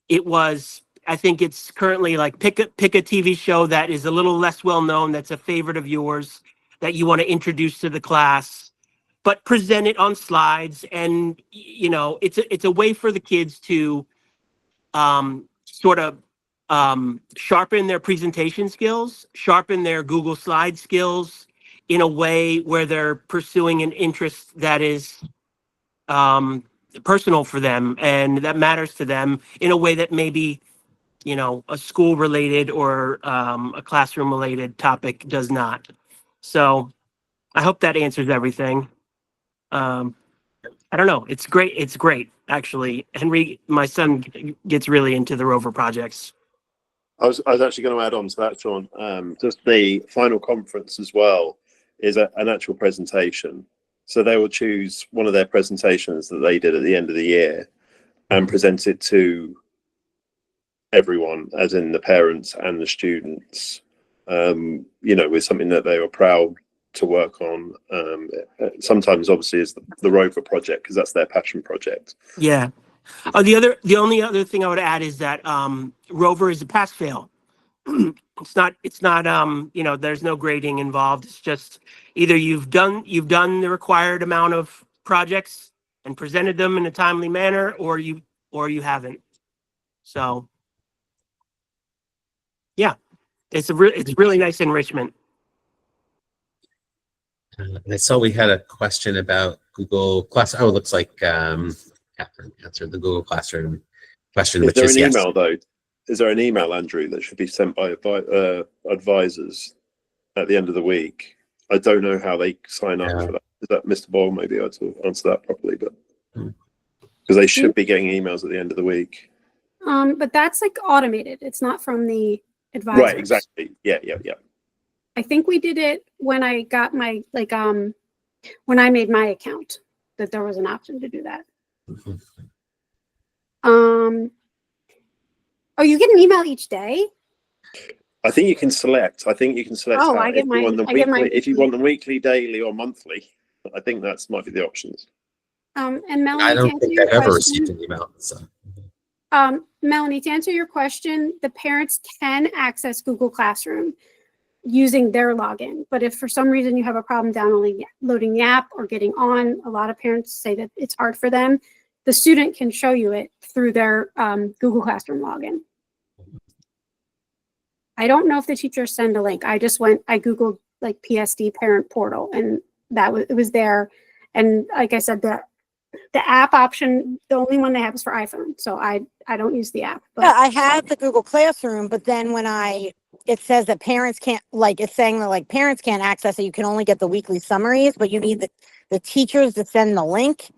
it was, I think it's currently like pick a TV show that is a little less well known, that's a favorite of yours, that you want to introduce to the class, but present it on slides. And it's a way for the kids to sort of sharpen their presentation skills, sharpen their Google Slide skills in a way where they're pursuing an interest that is personal for them and that matters to them in a way that maybe a school related or a classroom related topic does not. So I hope that answers everything. I don't know. It's great. It's great, actually. Henry, my son, gets really into the Rover projects. I was actually going to add on to that, Sean. Just the final conference as well is an actual presentation. So they will choose one of their presentations that they did at the end of the year and present it to everyone, as in the parents and the students, with something that they were proud to work on. Sometimes obviously is the Rover project, because that's their passion project. Yeah. The only other thing I would add is that Rover is a pass fail. It's not there's no grading involved. It's just either you've done the required amount of projects and presented them in a timely manner, or you haven't. So yeah, it's really nice enrichment. I saw we had a question about Google Class. Oh, it looks like Catherine answered the Google Classroom question, which is yes. Is there an email, Andrew, that should be sent by advisors at the end of the week? I don't know how they sign up for that. Is that Mr. Boyle? Maybe I'll answer that properly, but because they should be getting emails at the end of the week. But that's like automated. It's not from the advisors. Right, exactly. Yeah. I think we did it when I got my when I made my account, that there was an option to do that. Oh, you get an email each day? I think you can select. Oh, if you want them weekly, daily, or monthly. I think that might be the options. And Melanie, I don't think I've ever received an email. So. Melanie, to answer your question, the parents can access Google Classroom. using their login. But if for some reason you have a problem downloading the app or getting on, a lot of parents say that it's hard for them. The student can show you it through their Google Classroom login. I don't know if the teachers send a link. I Googled like PSD parent portal, and it was there. And like I said, the app option, the only one they have is for iPhone. So I don't use the app. But Yeah, I have the Google Classroom, but then when it says that parents can't, like, it's saying that like parents can't access it. You can only get the weekly summaries, but you need the teachers to send the link.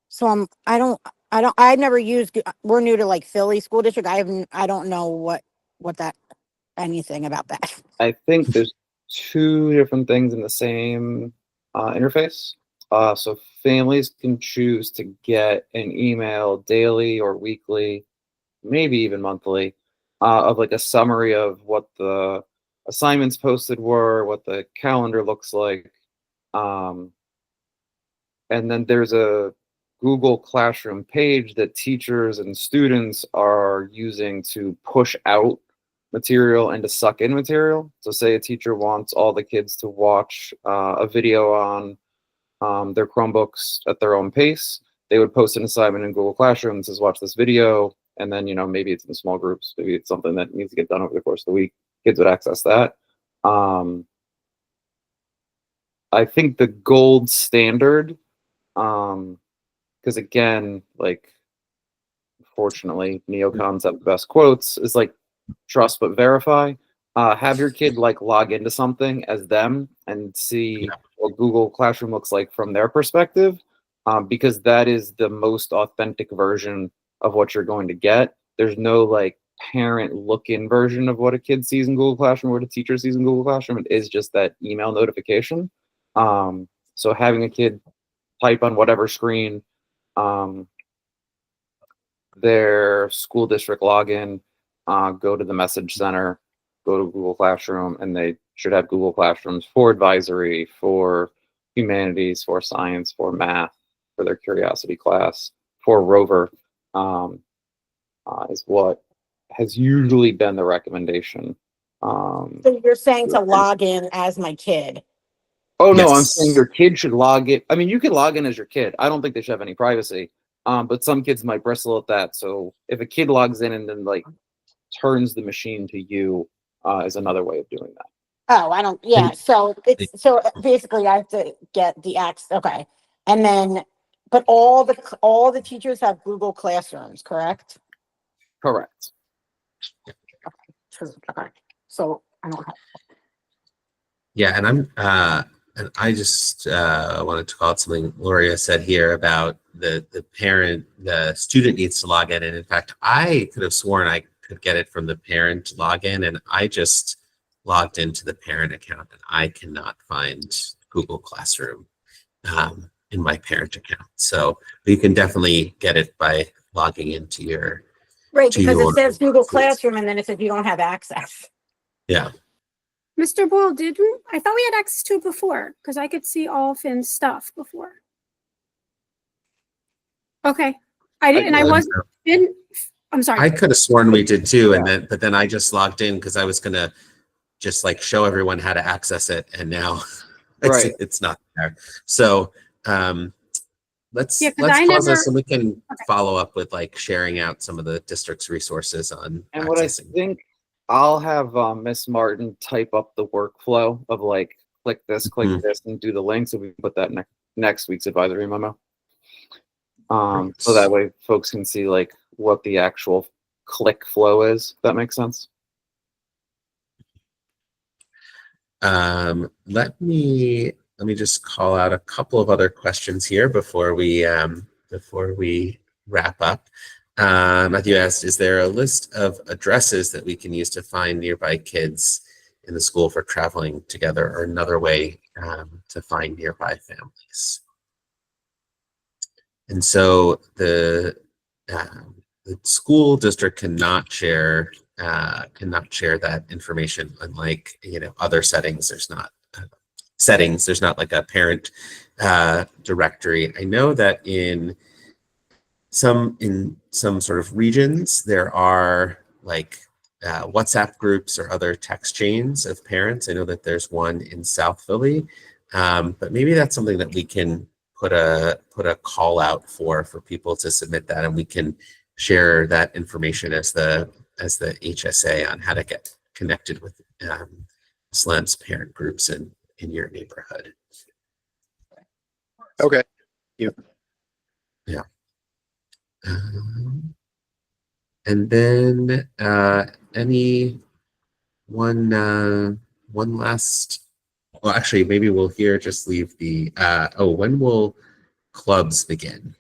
So I've never used, we're new to like Philly school district. I don't know what anything about that. I think there's two different things in the same interface. So families can choose to get an email daily or weekly, maybe even monthly, of like a summary of what the assignments posted were, what the calendar looks like. And then there's a Google Classroom page that teachers and students are using to push out material and to suck in material. So say a teacher wants all the kids to watch a video on their Chromebooks at their own pace. They would post an assignment in Google Classroom that says, watch this video. And then, maybe it's in small groups. Maybe it's something that needs to get done over the course of the week. Kids would access that. I think the gold standard, because again, like, fortunately, neocons have the best quotes, is like trust but verify. Have your kid like log into something as them and see what Google Classroom looks like from their perspective, because that is the most authentic version of what you're going to get. There's no like parent look-in version of what a kid sees in Google Classroom or what a teacher sees in Google Classroom. It is just that email notification. So having a kid type on whatever screen their school district login, go to the message center, go to Google Classroom, and they should have Google Classrooms for advisory, for humanities, for science, for math, for their curiosity class, for Rover, is what has usually been the recommendation. So you're saying to log in as my kid? Oh, no, I'm saying your kid should log in. I mean, you can log in as your kid. I don't think they should have any privacy. But some kids might bristle at that. So if a kid logs in and then like turns the machine to you, is another way of doing that. Oh, I don't, yeah. So basically I have to get the access. Okay. And then, but all the teachers have Google Classrooms, correct? Correct. Okay. So I don't have. Yeah, and I just wanted to call out something Gloria said here about the student needs to log in. And in fact, I could have sworn I could get it from the parent login, and I just logged into the parent account and I cannot find Google Classroom in my parent account. So you can definitely get it by logging into your Right, because it says Google Classroom and then it says you don't have access. Yeah. Mr. Boyle, I thought we had access to it before, because I could see all Finn's stuff before. Okay. I'm sorry. I could have sworn we did too, but then I just logged in because I was gonna just like show everyone how to access it, and now it's not there. So let's pause this and we can follow up with like sharing out some of the district's resources on and accessing. What I think I'll have Miss Martin type up the workflow of like click this, and do the link, so we can put that next week's advisory memo. So that way folks can see like what the actual click flow is. If that makes sense. Let me just call out a couple of other questions here before we wrap up. Matthew asked, is there a list of addresses that we can use to find nearby kids in the school for traveling together, or another way to find nearby families? And so the school district cannot share that information, unlike other settings. There's not there's not like a parent directory. I know that in some sort of regions there are like WhatsApp groups or other text chains of parents. I know that there's one in South Philly, but maybe that's something that we can put a call out for people to submit that, and we can share that information as the HSA on how to get connected with SLAMS parent groups in your neighborhood. Okay. Yeah. And then any one last, well, actually, maybe we'll here just leave the, when will clubs begin?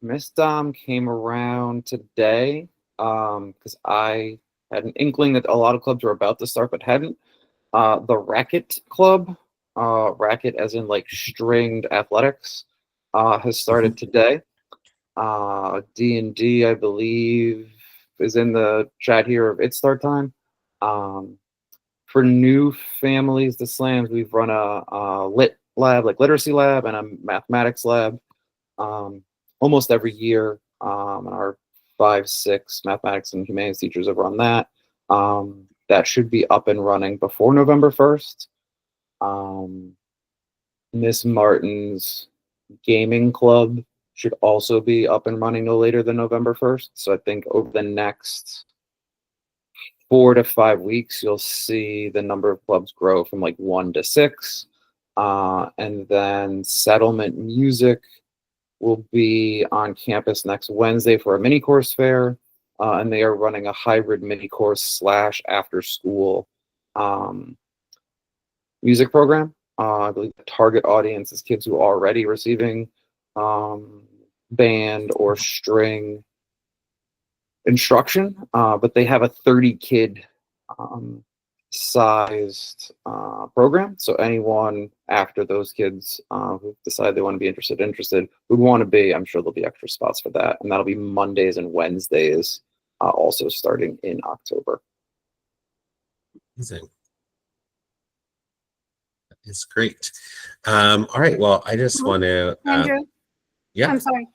Miss Dom came around today because I had an inkling that a lot of clubs were about to start but hadn't. The Racket Club, racket as in like stringed athletics, has started today. D&D, I believe, is in the chat here of its start time. For new families, the SLAMs, we've run a lit lab, like literacy lab, and a mathematics lab almost every year. And our 5, 6 mathematics and humanities teachers have run that. That should be up and running before November 1st. Miss Martin's gaming club should also be up and running no later than November 1st. So I think over the next 4 to 5 weeks, you'll see the number of clubs grow from like 1 to 6. And then Settlement Music will be on campus next Wednesday for a mini course fair. And they are running a hybrid mini course / after school music program. I believe the target audience is kids who are already receiving band or string instruction, but they have a 30 kid sized program. So anyone after those kids who decide they want to be interested would want to be, I'm sure there'll be extra spots for that. And that'll be Mondays and Wednesdays, also starting in October. Amazing. It's great. All right. Well, I just want to. Andrew? Yeah. I'm sorry.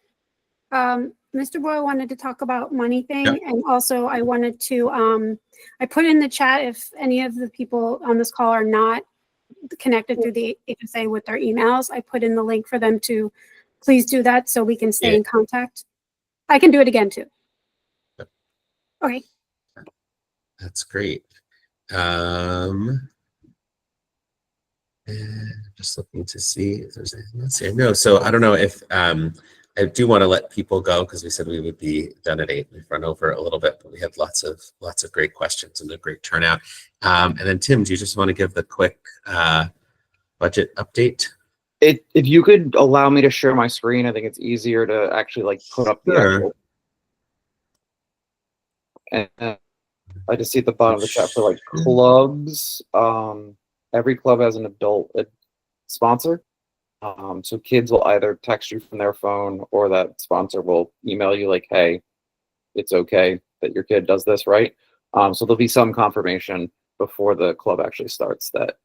Mr. Boyle wanted to talk about money thing, Yeah. and also I wanted to, I put in the chat if any of the people on this call are not connected through the HSA with their emails, I put in the link for them to please do that so we can stay in contact. I can do it again too. Okay. That's great. And just looking to see if there's anything else here. No, so I don't know if I do want to let people go because we said we would be done at 8. We've run over a little bit, but we had lots of great questions and a great turnout. And then Tim, do you just want to give the quick budget update? If you could allow me to share my screen, I think it's easier to actually like put up the actual. And I just see at the bottom of the chat for like clubs. Every club has an adult sponsor. So kids will either text you from their phone or that sponsor will email you like, hey, it's okay that your kid does this, right? So there'll be some confirmation before the club actually starts that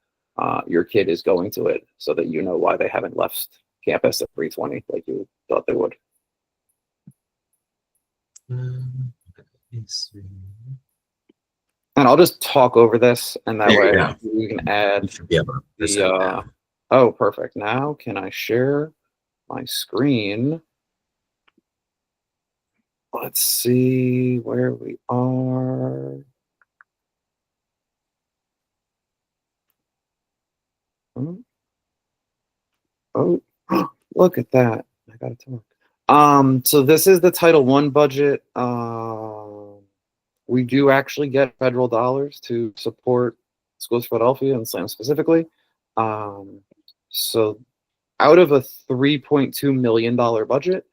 your kid is going to it so that you know why they haven't left campus at 3:20 like you thought they would. And I'll just talk over this, and that way we can add the. Oh, perfect. Now can I share my screen? Let's see where we are. Oh, look at that. I gotta talk. So this is the Title I budget. We do actually get federal dollars to support Schools Philadelphia and SLAM specifically. So out of a $3.2 million budget,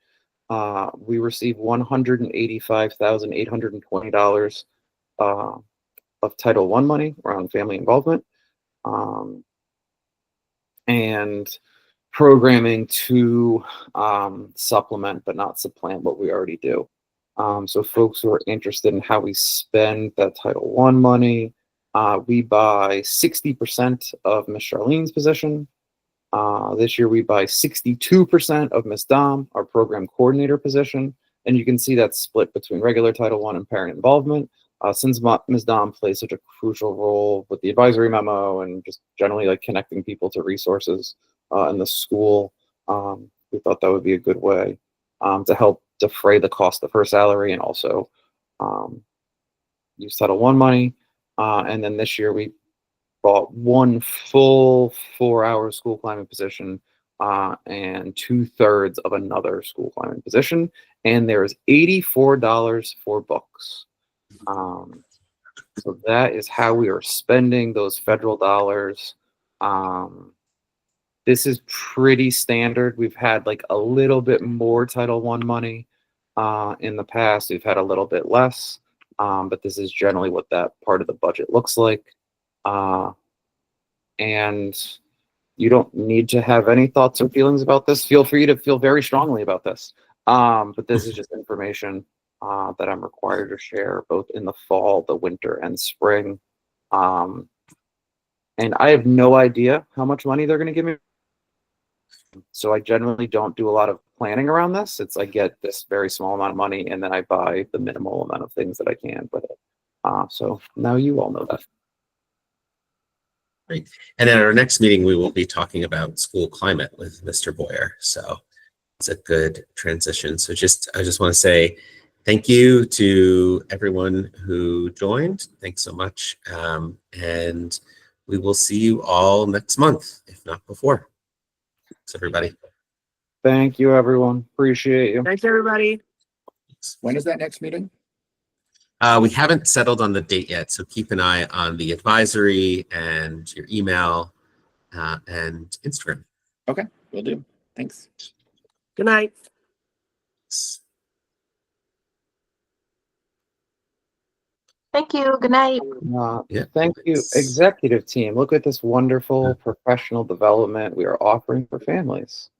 we receive $185,820 of Title I money around family involvement, and programming to supplement but not supplant what we already do. So folks who are interested in how we spend that Title I money, we buy 60% of Miss Charlene's position. This year we buy 62% of Miss Dom, our program coordinator position, And you can see that split between regular Title I and parent involvement. Since Ms. Dom plays such a crucial role with the advisory memo and just generally like connecting people to resources in the school, we thought that would be a good way to help defray the cost of her salary and also use Title I money. And then this year we bought one full 4-hour school climbing position and 2/3 of another school climbing position. And there's $84 for books. So that is how we are spending those federal dollars. This is pretty standard. We've had like a little bit more Title I money in the past. We've had a little bit less, but this is generally what that part of the budget looks like. And you don't need to have any thoughts or feelings about this. Feel free to feel very strongly about this. But this is just information that I'm required to share both in the fall, the winter, and spring. And I have no idea how much money they're going to give me. So I generally don't do a lot of planning around this. It's I get this very small amount of money and then I buy the minimal amount of things that I can with it. So now you all know that. Great. And at our next meeting, we will be talking about school climate with Mr. Boyer. So it's a good transition. So I just want to say thank you to everyone who joined. Thanks so much. And we will see you all next month, if not before. Thanks, everybody. Thank you, everyone. Appreciate you. Thanks, everybody. When is that next meeting? We haven't settled on the date yet, so keep an eye on the advisory and your email and Instagram. Okay, will do. Thanks. Good night. Thank you. Good night. Thank you, executive team. Look at this wonderful professional development we are offering for families.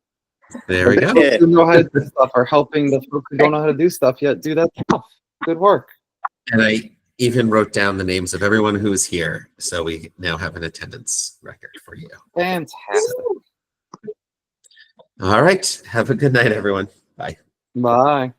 There we go. Folks who know how to do stuff are helping the folks who don't know how to do stuff yet do that stuff. Good work. And I even wrote down the names of everyone who is here, so we now have an attendance record for you. Fantastic. All right. Have a good night, everyone. Bye. Bye.